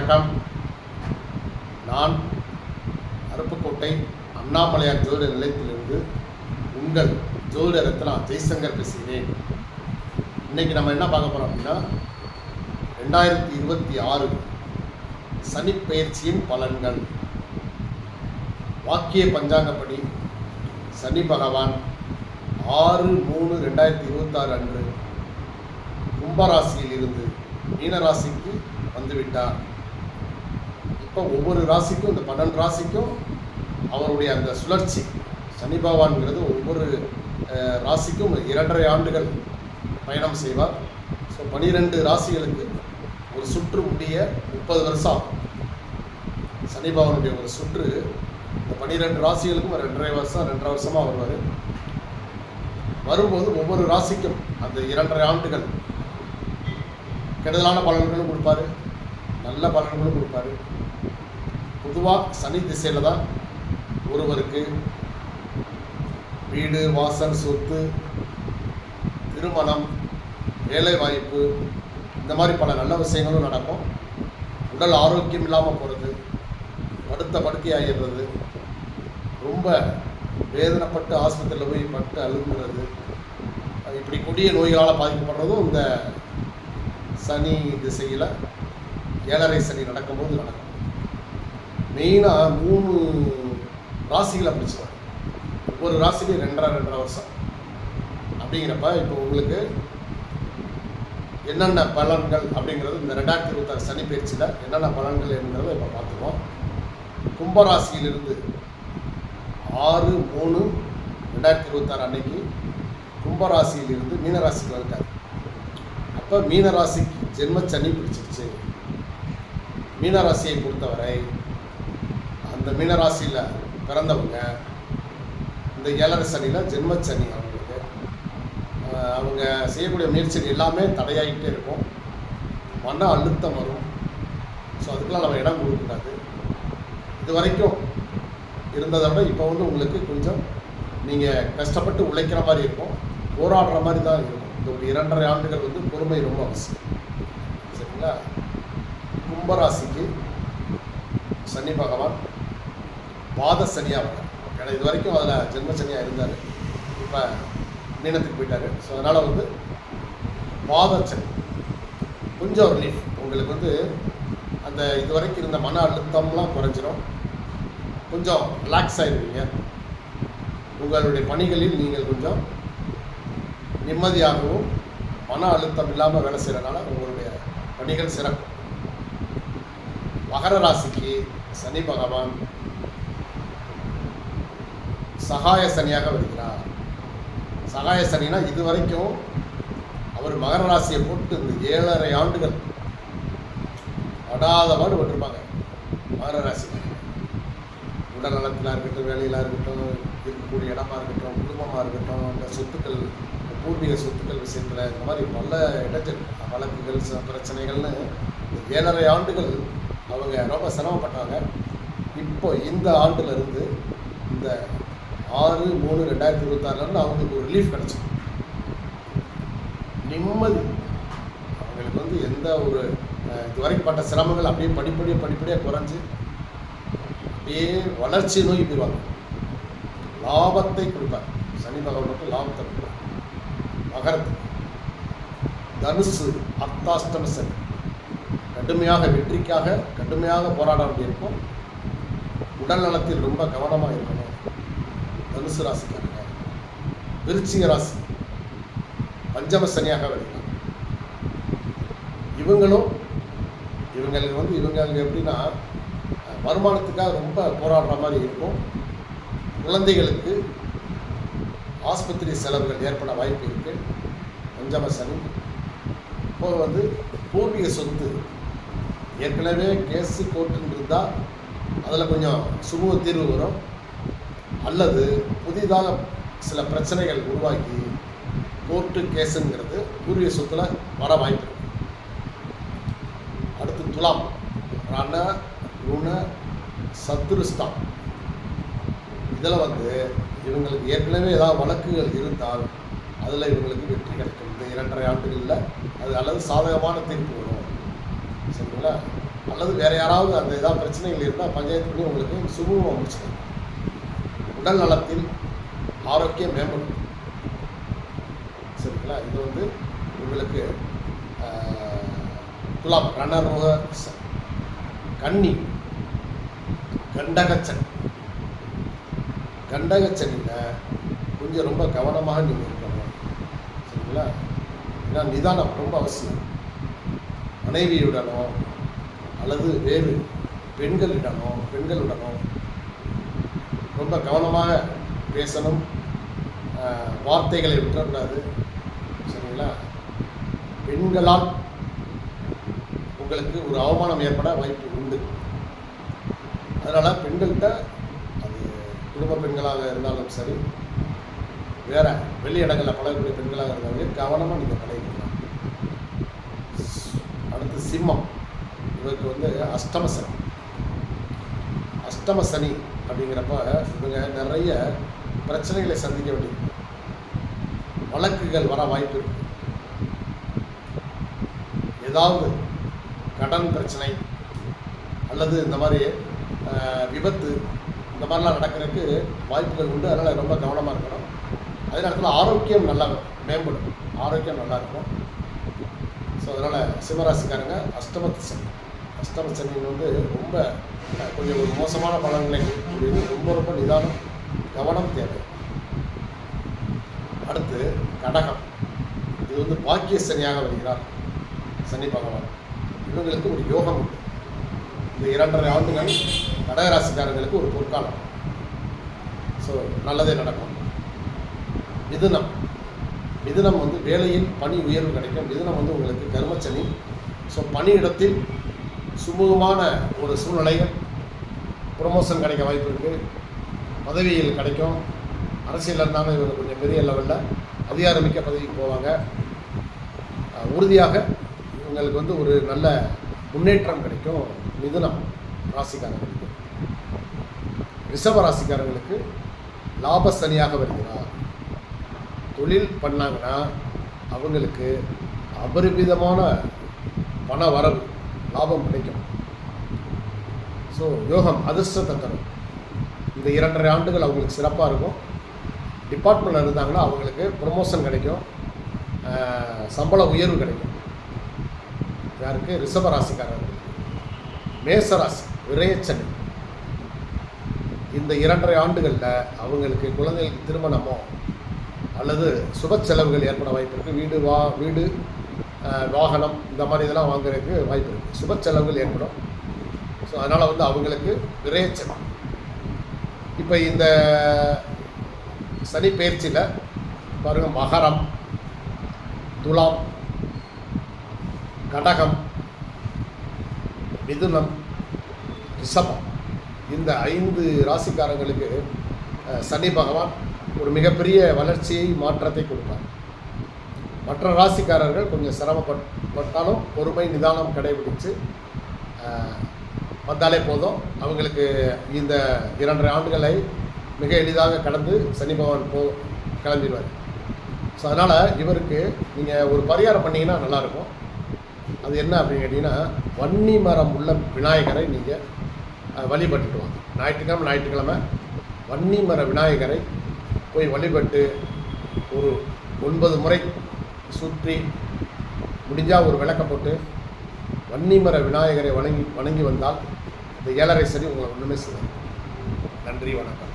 வணக்கம். நான் அருப்புக்கோட்டை அண்ணாமலையார் ஜோதிட நிலையத்திலிருந்து உங்கள் ஜோதிட ரத்னா ஜெய்சங்கர் பேசுகிறேன். இன்றைக்கி நம்ம என்ன பார்க்க போகிறோம் அப்படின்னா 2026 சனிப்பெயர்ச்சியின் பலன்கள். வாக்கிய பஞ்சாங்கப்படி சனி பகவான் 6/3/2026 அன்று கும்பராசியில் இருந்து மீனராசிக்கு வந்துவிட்டார். இப்போ ஒவ்வொரு ராசிக்கும், இந்த 12 ராசிக்கும் அவருடைய அந்த சுழற்சி, சனி பகவான்கிறது ஒவ்வொரு ராசிக்கும் 2.5 ஆண்டுகள் பயணம் செய்வார். ஸோ 12 ராசிகளுக்கு ஒரு சுற்று முடிய 30 வருஷம் ஆகும். சனி பகவானுடைய ஒரு சுற்று இந்த 12 ராசிகளுக்கும் 2.5 வருஷமாக வருவார். வரும்போது ஒவ்வொரு ராசிக்கும் அந்த 2.5 ஆண்டுகள் கெடுதலான பலன்களும் கொடுப்பாரு, நல்ல பலன்களும் கொடுப்பாரு. பொதுவாக சனி திசையில் தான் ஒருவருக்கு வீடு, வாசல், சொத்து, திருமணம், வேலை வாய்ப்பு, இந்த மாதிரி பல நல்ல விஷயங்களும் நடக்கும். உடல் ஆரோக்கியம் இல்லாமல் போகிறது, படுத்த படுக்கையாகிறது, ரொம்ப வேதனைப்பட்டு ஆஸ்பத்திரியில் போய் பட்டு அழுகுறது, இப்படி கொடிய நோய்களால் பாதிக்கப்படுறதும் இந்த சனி திசையில் 7.5 சனி நடக்கும்போது நடக்கும். மெயினாக 3 ராசிகளை பிடிச்சிடும். ஒவ்வொரு ராசிலையும் 2.5 வருஷம் அப்படிங்கிறப்ப இப்போ உங்களுக்கு என்னென்ன பலன்கள் அப்படிங்கிறது இந்த 2026 சனி பயிற்சியில் என்னென்ன பலன்கள் என்கிறத இப்போ பார்த்துக்குவோம். கும்பராசியிலிருந்து 6/3/2026 அன்னைக்கு கும்பராசியிலிருந்து மீனராசிக்கு வந்துட்டார். அப்போ மீனராசிக்கு ஜென்மச்சனி பிடிச்சிருச்சு. மீனராசியை பொறுத்தவரை அந்த மீனராசியில் பிறந்தவங்க இந்த 7.5 சனியில் ஜென்மச்சனி அவங்களுக்கு அவங்க செய்யக்கூடிய முயற்சிகள் எல்லாமே தடையாகிட்டே இருக்கும். மன அழுத்தம் வரும். ஸோ அதுக்கெலாம் நம்ம இடம் கொடுக்கக்கூடாது. இது வரைக்கும் இருந்ததை விட இப்போ உங்களுக்கு கொஞ்சம் நீங்கள் கஷ்டப்பட்டு உழைக்கிற மாதிரி இருக்கும், போராடுற மாதிரி தான் இருக்கும். இந்த ஒரு 2.5 ஆண்டுகள் பொறுமை ரொம்ப அவசியம். சரிங்களா? கும்பராசிக்கு சனி பகவான் பாத சனியாக வரார். ஏன்னா இது வரைக்கும் அதில் ஜென்மசனியாக இருந்தார், இப்போ மீனத்துக்கு போயிட்டார். ஸோ அதனால் பாத சனி கொஞ்சம் ரிலீஃப் உங்களுக்கு அந்த இது வரைக்கும் இருந்த மன அழுத்தம்லாம் குறைஞ்சிரும். கொஞ்சம் ரிலாக்ஸ் ஆகிடுவீங்க. உங்களுடைய பணிகளில் நீங்கள் கொஞ்சம் நிம்மதியாகவும் மன அழுத்தம் இல்லாமல் வேலை செய்கிறனால உங்களுடைய பணிகள் சிறக்கும். மகர ராசிக்கு சனி பகவான் சகாய சனியாக வருகிறார். சகாய சனினா இது வரைக்கும் அவர் மகர ராசியை போட்டு இந்த 7.5 ஆண்டுகள் படாத பாடு பட்டிருப்பாங்க. மகர ராசி உடல் நலத்தில் இருக்கட்டும், வேலையில் இருக்கட்டும், இருக்கக்கூடிய இடமா இருக்கட்டும், குடும்பமாக இருக்கட்டும், அந்த சொத்துக்கள், பூர்வீக சொத்துக்கள் விஷயத்தில் இந்த மாதிரி பல இடைஞ்சல் வழக்குகள் பிரச்சனைகள்னு 7.5 ஆண்டுகள் அவங்க ரொம்ப சிரமப்பட்டாங்க. இப்போ இந்த ஆண்டுலேருந்து இந்த 6/3/2026 அவங்களுக்கு ஒரு ரிலீஃப் கிடச்சிடும். நிம்மதி அவங்களுக்கு எந்த ஒரு இதுவரைக்கும் பட்ட சிரமங்கள் அப்படியே படிப்படியாக குறைஞ்சி அப்படியே வளர்ச்சி நோக்கி போயிடுவாங்க. லாபத்தை கொடுப்பார் சனி பகவான், மட்டும் லாபத்தை கொடுப்பார். மகரத்துக்கு தனுசு அர்த்தாஷ்டம சனி கடுமையாக வெற்றிக்காக கடுமையாக போராட வேண்டியிருக்கும். உடல் நலத்தில் ரொம்ப கவனமாக இருக்கணும். தனுசு ராசிக்காரங்க. விருச்சிக ராசி பஞ்சம சனியாக வருகிறாங்க. இவங்களுக்கு இவங்க எப்படின்னா வருமானத்துக்காக ரொம்ப போராடுற மாதிரி இருக்கும். குழந்தைகளுக்கு ஆஸ்பத்திரி செலவுகள் ஏற்பட வாய்ப்பு இருக்குது. பஞ்சம சனி. இப்போ பூர்வீக சொத்து ஏற்கனவே கேஸு கோர்ட்டுன்னு இருந்தால் அதில் கொஞ்சம் சுமூக தீர்வு வரும். அல்லது புதிதாக சில பிரச்சனைகள் உருவாக்கி கோர்ட்டு கேஸுங்கிறது பூர்வீக சொத்தில் வர வாய்ப்பு இருக்கு. அடுத்து துலாம் ரண குண சத்துருஸ்தான். இதில் இவங்களுக்கு ஏற்கனவே ஏதாவது வழக்குகள் இருந்தால் அதில் இவங்களுக்கு வெற்றி கிடைக்கும். இந்த 2.5 ஆண்டுகளில் அது அல்லது சாதகமான தீர்ப்பு வரும். சரிங்களா? அல்லது வேறு யாராவது அந்த ஏதாவது பிரச்சனைகள் இருந்தால் பஞ்சாயத்து பண்ணி உங்களுக்கு சுமூகமாக முடிச்சுக்கலாம். உடல் நலத்தில் ஆரோக்கியம் மேம்படும். சரிங்களா? இது வந்து உங்களுக்கு துலாம் ரணரோக கன்னி கண்டகச்சனி. கண்டகச்சனியில் கொஞ்சம் ரொம்ப கவனமாக நீங்கள் இருக்கணும். சரிங்களா? ஏன்னா நிதானம் ரொம்ப அவசியம். மனைவியுடனோ அல்லது வேறு பெண்களுடனோ ரொம்ப கவனமாக பேசணும். வார்த்தைகளை விட்டுறக்கூடாது. சரிங்களா? பெண்களால் உங்களுக்கு ஒரு அவமானம் ஏற்பட வாய்ப்பு உண்டு. அதனால் பெண்கள்கிட்ட, அது குடும்ப பெண்களாக இருந்தாலும் சரி, வேறு வெளி இடங்களில் பழகக்கூடிய பெண்களாக இருந்தாலும் கவனமாக நீங்கள் பழகிக்கலாம். அடுத்து சிம்மம். இவருக்கு வந்து அஷ்டம சனி அப்படிங்கிறப்ப இவங்க நிறைய பிரச்சனைகளை சந்திக்க வேண்டியது, வழக்குகள் வர வாய்ப்பு இருக்கு. ஏதாவது கடன் பிரச்சனை அல்லது இந்த மாதிரி விபத்து இந்த மாதிரிலாம் நடக்கிறதுக்கு வாய்ப்புகள் உண்டு. அதனால் ரொம்ப கவனமாக இருக்கணும். அதே நேரத்தில் ஆரோக்கியம் நல்லா மேம்படும், ஆரோக்கியம் நல்லா இருக்கும். ஸோ அதனால் சிம்மராசிக்காரங்க அஷ்டம சனி வந்து ரொம்ப கொஞ்சம் ஒரு மோசமான பலன்களை கொடுக்கக்கூடியது. ரொம்ப நிதானம், கவனம் தேவை. அடுத்து கடகம். இது வந்து பாக்கிய சனியாக வருகிறார் சனி பகவான். இவங்களுக்கு ஒரு யோகம் உண்டு. இந்த 2.5 ஆண்டுகள் கடகராசிக்காரங்களுக்கு ஒரு பொற்காலம். ஸோ நல்லதே நடக்கும். மிதுனம் வந்து வேலையில் பணி உயர்வு கிடைக்கும். மிதுனம் வந்து உங்களுக்கு கர்மச்சனி. ஸோ பணியிடத்தில் சுமூகமான ஒரு சூழ்நிலைகள், ப்ரொமோஷன் கிடைக்க வாய்ப்பு இருக்குது, பதவிகள் கிடைக்கும். அரசியல் இருந்தாலும் இவங்க கொஞ்சம் பெரிய லெவலில் அதிகாரமிக்க பதவிக்கு போவாங்க. உறுதியாக இவங்களுக்கு வந்து ஒரு நல்ல முன்னேற்றம் கிடைக்கும். மிதுனம் ராசிக்காரங்களுக்கு. ரிஷப ராசிக்காரங்களுக்கு லாப சனியாக வருகிறார். தொழில் பண்ணாங்கன்னா அவங்களுக்கு அபரிமிதமான பண வரவு, லாபம் கிடைக்கும். ஸோ யோகம் அதிர்ஷ்டத்தை தரும். இந்த 2.5 ஆண்டுகள் அவங்களுக்கு சிறப்பாக இருக்கும். டிபார்ட்மெண்ட்டில் இருந்தாங்கன்னா அவங்களுக்கு ப்ரொமோஷன் கிடைக்கும், சம்பள உயர்வு கிடைக்கும். யாருக்கு? ரிஷப ராசிக்காரர்கள். மேசராசி விரயச்சனி. இந்த 2.5 ஆண்டுகளில் அவங்களுக்கு குழந்தைகளுக்கு திருமணமோ அல்லது சுப செலவுகள் ஏற்பட வாய்ப்பு இருக்குது. வீடு வாகனம் இந்த மாதிரி இதெல்லாம் வாங்குறதுக்கு வாய்ப்பு இருக்குது. சுப செலவுகள் ஏற்படும். ஸோ அதனால் வந்து அவங்களுக்கு விரயச்சனி. இப்போ இந்த சனி பயிற்சியில் பாருங்கள், மகரம், துலாம், கடகம், மிதுனம், ரிஷபம், இந்த 5 ராசிக்காரங்களுக்கு சனி பகவான் ஒரு மிகப்பெரிய வளர்ச்சியை, மாற்றத்தை கொடுப்பார். மற்ற ராசிக்காரர்கள் கொஞ்சம் சிரமப்பட்டாலும் பொறுமை, நிதானம் கடைபிடித்து வந்தாலே போதும். அவங்களுக்கு இந்த 2.5 ஆண்டுகளை மிக எளிதாக கடந்து சனி பகவான் கிளம்பிடுவார். ஸோ அதனால் இவருக்கு நீங்கள் ஒரு பரிகாரம் பண்ணிங்கன்னா நல்லாயிருக்கும். அது என்ன அப்படின்னு கேட்டிங்கன்னா, வன்னி மரம் உள்ள விநாயகரை நீங்கள் வழிபட்டுட்டு வாங்க. ஞாயிற்றுக்கிழமை வன்னி மர விநாயகரை போய் வழிபட்டு ஒரு 9 முறை சுற்றி முடிஞ்சால் ஒரு விளக்க போட்டு வன்னிமர விநாயகரை வணங்கி வந்தால் இந்த 7.5 சனி உங்களை ஒன்றுமே செய்யும். நன்றி, வணக்கம்.